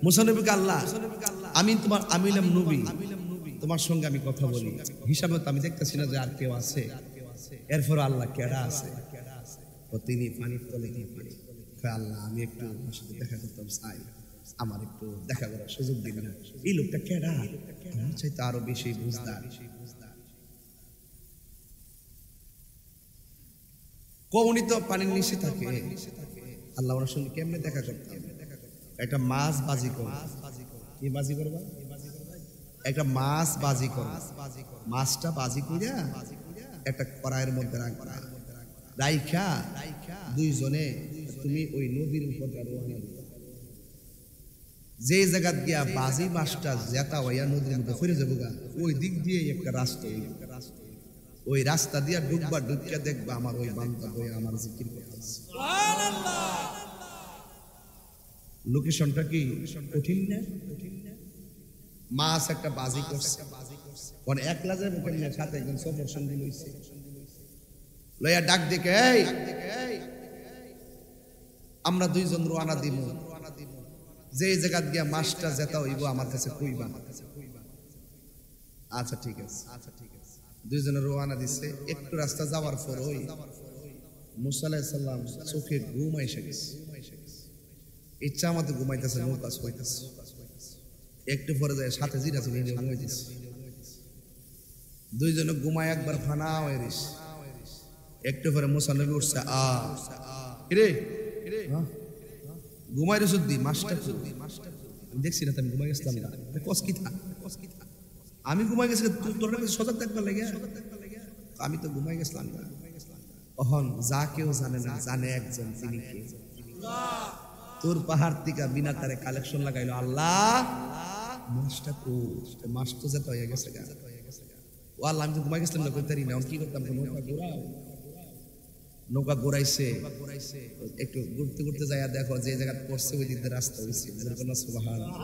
মুসা নবীকে আল্লাহ, আমি তোমার, আমি হলাম নবী, তোমার সঙ্গে আমি কথা বলি, হিসাবে তো আমি দেখতেছি না যে আর কেউ আছে, এরপর আল্লাহ কেডা আছে। তো তিনি পানির তলে গিয়ে পড়ে, আল্লাহ আমি একটু আপনার সাথে দেখা করতাম চাই, আমার একটু দেখা করার সুযোগ দিন না। এই লোকটা কেডা, আমার চাইতে আরো বেশি বুঝদার। কৌনি তো পানির নিচে থাকে, আল্লাহ ওনার সঙ্গে কেমনে দেখা করতাম। একটা মাছ বাজি কর, কি বাজি করবা, একটা মাছ বাজি কর, মাছটা বাজি কইরা একটা কড়াইয়ের মধ্যে রাখবা, রাইখা দুইজনে তুমি ওই নদীর উপর রওনা দিবা। যে জায়গা গিয়া বাজি মাছটা জেতা হইয়া নদীর মধ্যে ফিরে যাবো গা, ওই দিক দিয়ে একটা রাস্তা, ওই রাস্তা দিয়া ডুববা, ডুবকে দেখবা আমার ওই বান্দা হয়ে আমার জিকির করতেছে। লোকেশনটা কি কঠিন না? মাছ একটা বাজি করছে, মানে একলা যাবে কেমনে, সাথে একজন সফর সঙ্গী লইছে, লইয়া ডাক দিকে এই আমরা দুইজন রওনা দিব, যে জায়গা গিয়া মাছটা জেতা হইব আমার কাছে কইবা। আচ্ছা ঠিক আছে, দুইজনে রওনা দিছে। একটু রাস্তা যাওয়ার পর ওই মুসা আলাইহিস সালাম চোখে ঘুম এসে গেছে, ইচ্ছা মতো ঘুমাইতেছে, নৌকা হইতেছে। একটু পরে যায় সাথে জিরা ছিল ঘুমাইতেছে, দুইজনে ঘুমায় একবার ফানা হয়ে গেছে। একটু পরে মুসা নবী উঠছে, রে ঘুমাই রে শুদ্ধি মাছটা দেখছি না, আমি ঘুমাই গেছিলাম না, কস কি থা, আমি ঘুমাই গেছি তোর সজাগ থাকবার লাগে, আমি তো ঘুমাই গেছিলাম না। তখন যা কেউ জানে না, জানে একজন, তিনি কে? তোর পাহাড় থেকে বিনা তারে কালেকশন লাগাইলো আল্লাহ, মাছটা কো, মাছ তো যেতে হয়ে গেছে গা। ও আল্লাহ আমি তো ঘুমাই গেছিলাম না, কইতারি না, কি করতাম, নৌকা ঘোরাও, নৌকা ঘোরাইছে। একটু ঘুরতে ঘুরতে যাইয়া দেখো যে জায়গা পড়ছে ওই দিকে রাস্তা হইছে, সুবহানাল্লাহ।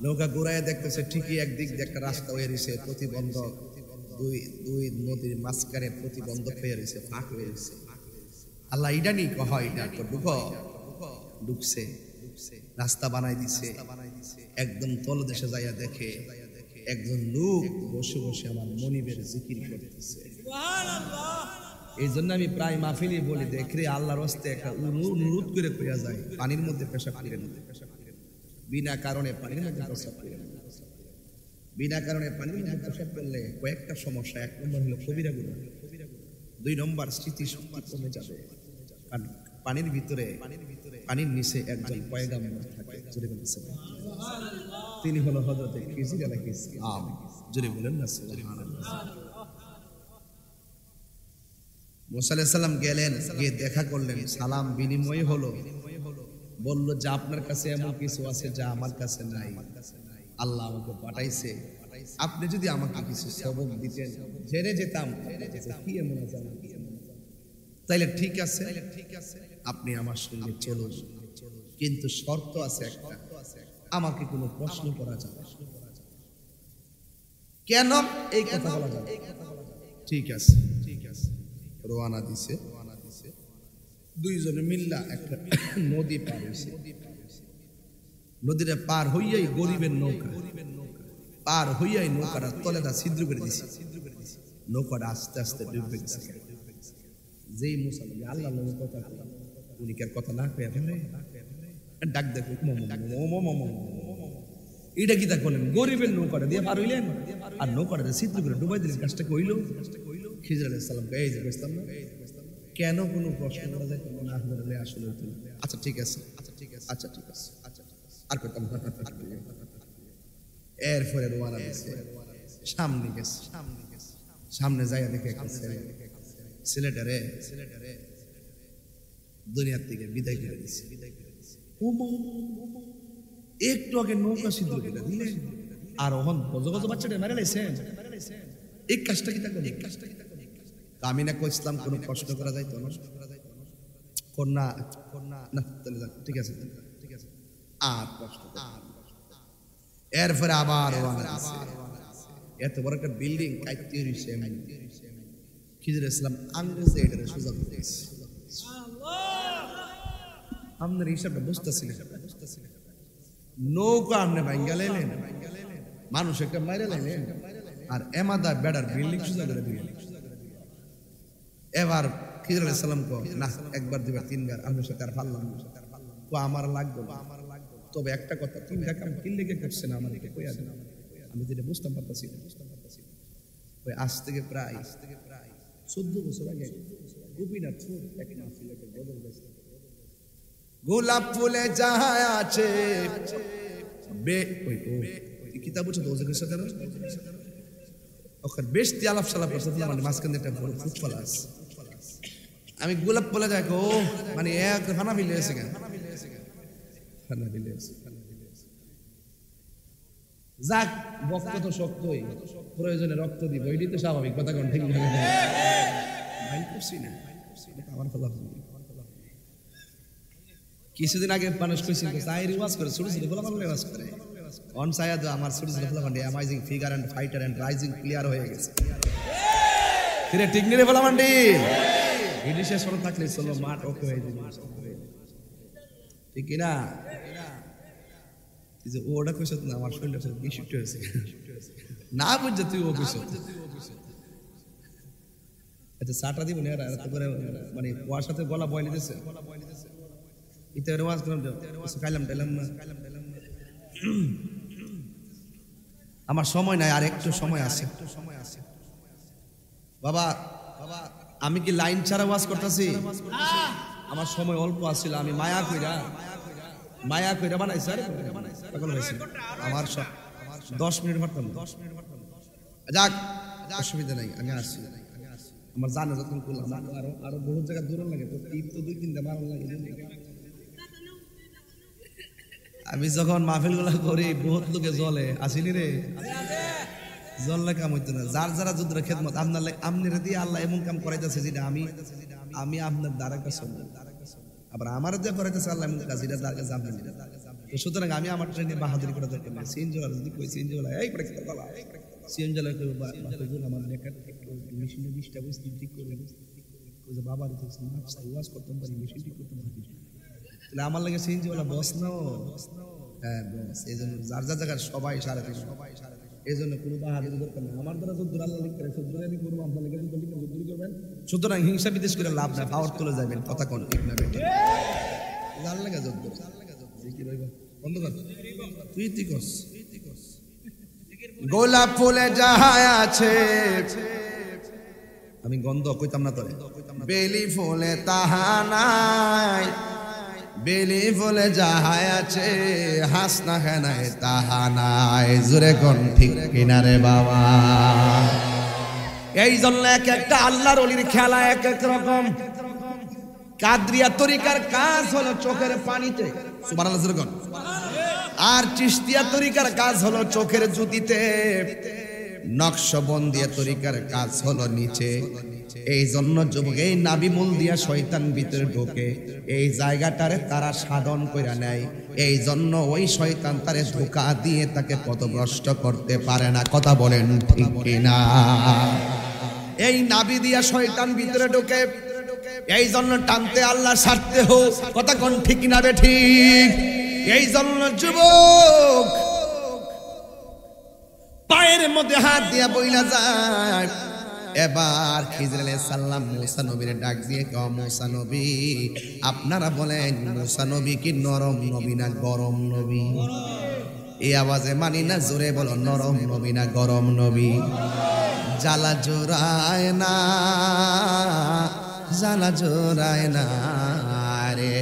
নৌকা ঘুরাইয়া দেখতেছে ঠিকই একদিক দিয়ে একটা রাস্তা হয়ে রয়েছে, প্রতিবন্ধক, দুই নদীর মাঝখানে প্রতিবন্ধক হয়ে রয়েছে, ফাঁক হয়ে রয়েছে। আল্লাহ ইডা নি কহ, ইডা তো ঢুকছে, রাস্তা বানাই দিছে। একদম তলদেশে যাইয়া দেখে একজন লোক বসে বসে আমার মনিবের জিকির করতেছে। এই জন্য আমি প্রায় মাহফিলে বলি, দেখরে আল্লাহর হস্তে একটা অনুরোধ করে কইয়া যায়, পানির মধ্যে পেশাব করেন, বিনা কারণে পানির মধ্যে পেশাব করেন। বিনা কারণে পানির মধ্যে পেশাব করলে কয়েকটা সমস্যা। এক নম্বর হলো কবিরা গুনাহ, দুই নম্বর স্মৃতিশক্তি কমে যাবে। পানির ভিতরে, পানির নিচে একজন পয়গাম্বর থাকে, জোরে বলেন সুবহানাল্লাহ। তিনি হলো হযরত খিজির আলাইহিস সালাম, জোরে বলেন না সুবহানাল্লাহ। মুসা আলাইহিস সালাম গেলেন, গিয়ে দেখা করলেন, সালাম বিনিময় হলো। বলল যে আপনার কাছে এমন কিছু আছে যা আমার কাছে নাই, আল্লাহ আমাকে পাঠাইছে, আপনি যদি আমাকে কিছু সবক দিতেন জেনে যেতাম কি এমন আছে, তাইলে ঠিক আছে, আপনি আমার সঙ্গে চলুন, কিন্তু শর্ত আছে একটা, আমাকে কোনো প্রশ্ন করা যাবে। কেন এই কথা বলা যাবে? ঠিক আছে, রওনা দিছে। দুইজনে মিল্লা একটা নদী পার হইছে। নদীটা পার হইয়াই গরিবের নৌকা, পার হইয়াই নৌকাটা তলেটা ছিদ্র করে দিছে, নৌকাটা আস্তে আস্তে ডুবে গেছে। যেই মুসা নবী আল্লাহ নবীর কথা কইলেন, উনি কার কথা না কইয়া ফেলে ডাক দেখো, এটা কি তা করলেন? গরিবের নৌকাটা দিয়ে পার হইলেন আর নৌকাটা ছিদ্র করে ডুবাই দিলেন। কাজটা কইল খিজির আলাইহিস সালাম, এই যে বুঝতাম না, কেন কোনো প্রশ্ন করা যায় না? আসলে আচ্ছা ঠিক আছে, আর করতাম। এরপরে রওনা দিছে, সামনে গেছে, সামনে যাইয়া দেখে একটা ছেলেটারে দুনিয়ার থেকে বিদায় করে দিছে। একটু আগে নৌকা সিদ্ধ করে দিলেন, আর ওহন গজ গজ বাচ্চাটা মেরে লাইছেন। এই কাজটা কি থাকবে? আমি না কইছিলাম কোনো প্রশ্ন করা যায় তো না, তাহলে ঠিক আছে, আর প্রশ্ন। এরপরে আবার এত বড় একটা বিল্ডিং কাইতে রইছে, খিজির ইসলাম আঙ্গুলে এটারে সোজা করতেছে। আপনার হিসাবটা বুঝতেছিলেন, নৌকা আপনি ভাঙ্গা লাইলেন, মানুষ একটা মাইরে লাইলেন আর এমাদা বেড়ার বিল্ডিং সুজা করে দিলেন। এবার খিজির আলাইহিস সালাম কো না একবার দুইবার তিনবার আমার সাথে আর পারলাম না, তো আমার লাগবে তবে একটা কথা তুমি কাম কি লেগে করছেন আমাকে কইয়া দেন, আমি যেটা বুঝতাম পারতাছি ওই আজ থেকে প্রায় 14 বছর আগে গোপীনাথপুর এক মাহফিলে একটা গজল গাইছে, গোলাপ ফুলে যাহা আছে বে ওই ও কিতাব বুঝছো তো ওজের সাথে না ওখানে বেশ আলাপ সালাপ করছে, মানে মাঝখানে একটা বড় ফুটফল আছে, আমি গোলাপ বলে যাই ও মানে এক ফানা বিলে এসে গেছে, ফানা বিলে এসে যাক বক্ত তো শক্তই, প্রয়োজনে রক্ত দিব, এটাই তো স্বাভাবিক কথা কোন ঠিক না মাইন্ড করছি না আমার ফলাফল। কিছুদিন আগে মানুষ কইছিল চাই রিওয়াজ করে ছোট ছোট ফলাফল রিওয়াজ করে অন সায়াদ আমার ছোট ছোট ফলাফল amazing figure and fighter and rising player হয়ে গেছে, কিরে ঠিক নেই রে ফলাফান্ডি ইডিশে সর থাকলে চলো মাঠ ওকে হয়ে যাবে ঠিক না, যে ওটা কইছ না আমার শরীরটা সব বিশুদ্ধ হয়েছে না বুঝছ তুই ও কইছ, আচ্ছা সাটা দিব না এত করে মানে ওর সাথে গলা বয়লে দিছে ইতে রেওয়াজ করলাম খাইলাম টাইলাম না, আমার সময় নাই আর একটু সময় আছে বাবা, আমি কি লাইন ছাড়া ওয়াজ করতেছি, আমার সময় অল্প আছিল, আমি মায়া কইরা বানাইছি পাগল হইছি, আমার 10 মিনিট পারতাম, যাক অসুবিধা নাই আমি আসছি, আমার জানা যখন করলাম আরো বহু জায়গা দূর লাগে তো টিপ তো 2-3টা মারণ লাগে, আমি যখন মাহফিলগুলা করি বহুত লোকে জ্বলে আসিনি রে জ্বললে কাম হইতো না, যার যারা যুদ্ধের খেদমত আপনার দিয়ে আল্লাহ এমন কাম করাইতেছে যেটা আমি আপনার দ্বারা কাছে আবার আমার যে করাইতেছে আল্লাহ এমন কাজ যেটা তার কাছে আপনি, তো সুতরাং আমি আমার ট্রেনে বাহাদুরি করে দরকার নেই, সিএনজিওয়ালা যদি কই সিএনজিওয়ালা এই পড়ে গলা সিএনজিওয়ালা কই হুজুর আমার নেকার একটু মেশিনে 20টা বস্তু ঠিক করে কই যে বাবার তো মাছ ওয়াজ করতাম পারি মেশিন ঠিক করতাম পারি, তাহলে আমার লাগে সিএনজিওয়ালা বস নাও, হ্যাঁ বস, এইজন্য যার যার জায়গার সবাই সারা এই জন্য কোনো বাহাদুরি দরকার নেই, আমার দ্বারা যুদ্ধ আল্লাহ লিখতে যুদ্ধ আমি করবো আপনার লেগে যুদ্ধ লিখে যুদ্ধ করবেন, সুতরাং হিংসা বিদেশ করে লাভ না, পাওয়ার তুলে যাবেন কথা কোন ঠিক না বেটা লাল লাগা যুদ্ধ কি রইব বন্ধ কর তুই ঠিক কস, গোলাপ ফুলে যাহা আছে আমি গন্ধ কইতাম না তোরে, বেলি ফুলে তাহা নাই, বেলি ফুলে যাহা আছে হাসনা খানায় তাহা নাই, জোরে কোন ঠিক কিনা রে বাবা, এই জন্য এক একটা আল্লাহর ওলির খেলা এক এক রকম, কাদরিয়া তরিকার কাজ হলো চোখের পানিতে সুবহানাল্লাহ জোরে কোন, আর চিশতিয়া তরিকার কাজ হলো চোখের জ্যোতিতে, নকশবন্দিয়া তরিকার কাজ হলো নিচে, এই জন্য যুবক এই নাভি মূল দিয়া শয়তান ভিতরে ঢোকে, এই জায়গাটারে তারা সাধন কইরা নেয়, এই জন্য ওই শয়তান তারে ধোঁকা দিয়ে তাকে পথভ্রষ্ট করতে পারে না, কথা বলেন ঠিক কিনা, এই নাভি দিয়া শয়তান ভিতরে ঢোকে, এই জন্য টানতে আল্লাহ ছাড়তে হোক, কথা কোন ঠিক না বে ঠিক, এই জন্য যুবক পায়ের মধ্যে হাত দিয়া বইলা যায়, এবার খিজির আলাইহিস সালাম মুসা নবীর ডাক দিয়ে কও মুসা নবী আপনারা বলেন মুসা নবী কি নরম নবী না গরম নবী, এই আওয়াজে মানি না, জোরে বলো নরম নবী না গরম নবী, জ্বালা জোড়ায় না জ্বালা জোড়ায় না রে,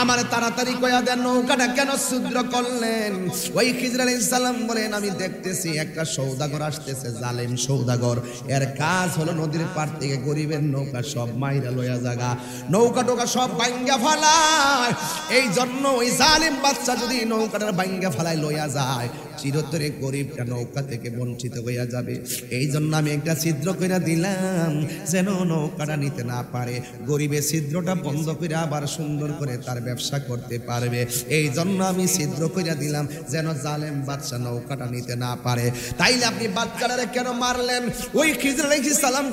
আমার তাড়াতাড়ি কয়া দেন নৌকাটা কেন ছিদ্র করলেন, ওই খিজির আলাইহিস সালাম বলেন আমি দেখতেছি একটা সওদাগর আসতেছে, জালেম সওদাগর, এর কাজ হলো নদীর পাড় থেকে গরিবের নৌকা সব মাইরা লইয়া জাগা, নৌকা টোকা সব ভাঙ্গা ফালায়, এই জন্য ওই জালেম বাদশা যদি নৌকাটা ভাঙ্গা ফালায় লইয়া যায় চিরতরে গরিবটা নৌকা থেকে বঞ্চিত হইয়া যাবে, এই জন্য আমি একটা ছিদ্র কইরা দিলাম যেন নৌকাটা নিতে না পারে, গরিবের ছিদ্রটা বন্ধ করে আবার সুন্দর করে তার ব্যবসা করতে পারবে। এই জন্য আমি ছিদ্র কইরা দিলাম যেন জালেম বাদশা নৌকাটা নিতে না পারে। তাইলে আপনি বাচ্চাটারে কেন মারলেন? ওই খিজির আলাইহিস সালাম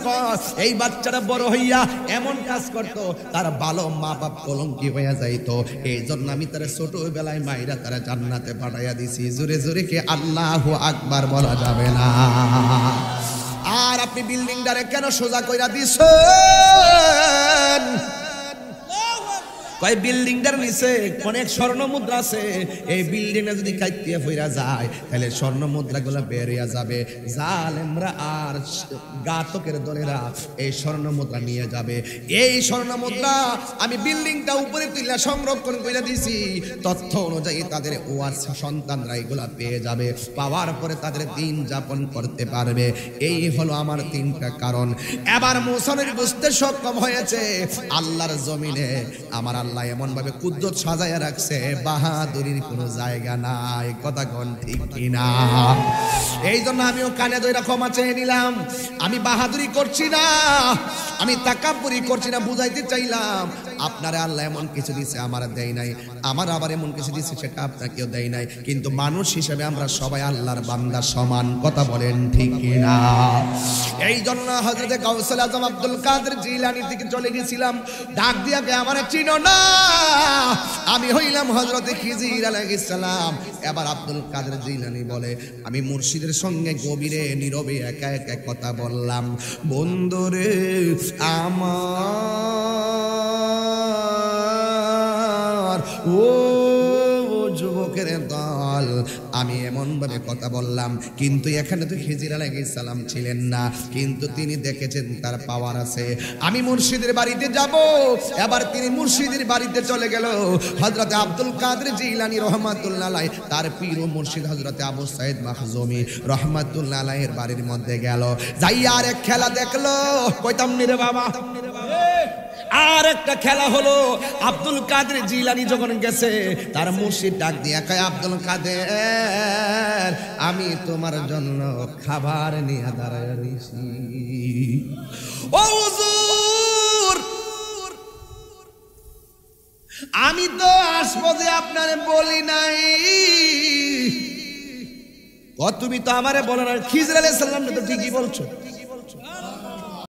এই বাচ্চাটা বড় হইয়া এমন কাজ করতো তার ভালো মা বাপ কলঙ্কি হইয়া যাইতো। এই জন্য আমি তারা ছোটবেলায় মাইরা তারা জান্নাতে পাঠাইয়া দিছি। জোরে জোরে কে আল্লাহু আকবার বলা যাবে না। আর আপনি বিল্ডিংটারে কেন সোজা কইরা দিছেন? কয় বিল্ডিংটার নিচে অনেক স্বর্ণ মুদ্রা আছে, এই বিল্ডিংটা যদি কাইতে ফিরা যায় তাহলে স্বর্ণ মুদ্রাগুলো বেরিয়ে যাবে, জালেমরা আর ঘাতকের দলেরা এই স্বর্ণ মুদ্রা নিয়ে যাবে। এই স্বর্ণ মুদ্রা আমি বিল্ডিংটা উপরে তুলে সংরক্ষণ করে দিয়েছি, তথ্য অনুযায়ী তাদের ওয়ার সন্তানরা এগুলা পেয়ে যাবে, পাওয়ার পরে তাদের দিন যাপন করতে পারবে। এই হলো আমার তিনটা কারণ। এবার মুসা নবী বুঝতে সক্ষম হয়েছে আল্লাহর জমিনে আমার আল্লাহ এমন ভাবে কুদরত সাজায়া রাখছে, বাহাদুরির কোনো জায়গা নাই। কথা কোন ঠিক কিনা? এই জন্য আমিও কানে ধরে ক্ষমা চেয়ে নিলাম। আমি বাহাদুরি করছি না, আমি তাকাব্বুরি করছি না, বুঝাইতে চাইলাম আপনারা আল্লাহ এমন কিছু দিছে আমার দেয় নাই, আমার আবার এমন কিছু দিছে সেটা আপনাকেও দেয় নাই, কিন্তু মানুষ হিসেবে আমরা সবাই আল্লাহর বান্দা সমান। কথা বলেন ঠিক কিনা? এই জন্য হযরত গাউসুল আজম আব্দুল কাদের জিলানী থেকে চলে গেছিলাম, ডাক দিয়া কে আমারে চিনো না? আমি হইলাম হযরত খিজির আলাইহিস সালাম। এবার আব্দুল কাদের জিলানী বলে আমি মুর্শিদের সঙ্গে গভীরে নীরবে একা একা কথা বললাম, বন্ধুরে আমার ও যুবকের দল, আমি এমন ভাবে কথা বললাম, কিন্তু এখানে তো খিজির আলাইহিস সালাম ছিলেন না, কিন্তু তিনি দেখেছেন তার পাওয়ার আছে। আমি মুর্শিদের বাড়িতে যাব। এবার তিনি মুর্শিদের বাড়িতে চলে গেল। হযরত আব্দুল কাদের জিলানী রহমাতুল্লাহ আলাইহি তার পীর ও মুর্শিদ হযরত আবু সাইদ মাখজুমি রহমাতুল্লাহ আলাইহির বাড়ির মধ্যে গেল, যাইয়া আর এক খেলা দেখলো। কইতাম নি রে বাবা, আর একটা খেলা হলো। আব্দুল কাদের জিলানী যখন গেছে তার মুর্শিদ ডাক দিয়া কয়, আব্দুল কাদের আমি তোমার জন্য খাবার নিয়ে দাঁড়ায় রইছি। ও হুজুর, আমি তো আসবো যে আপনারে বলি নাই। তুমি তো আমারে বলো না। খিজির আলাইহিস সালাম তো ঠিকই বলছো।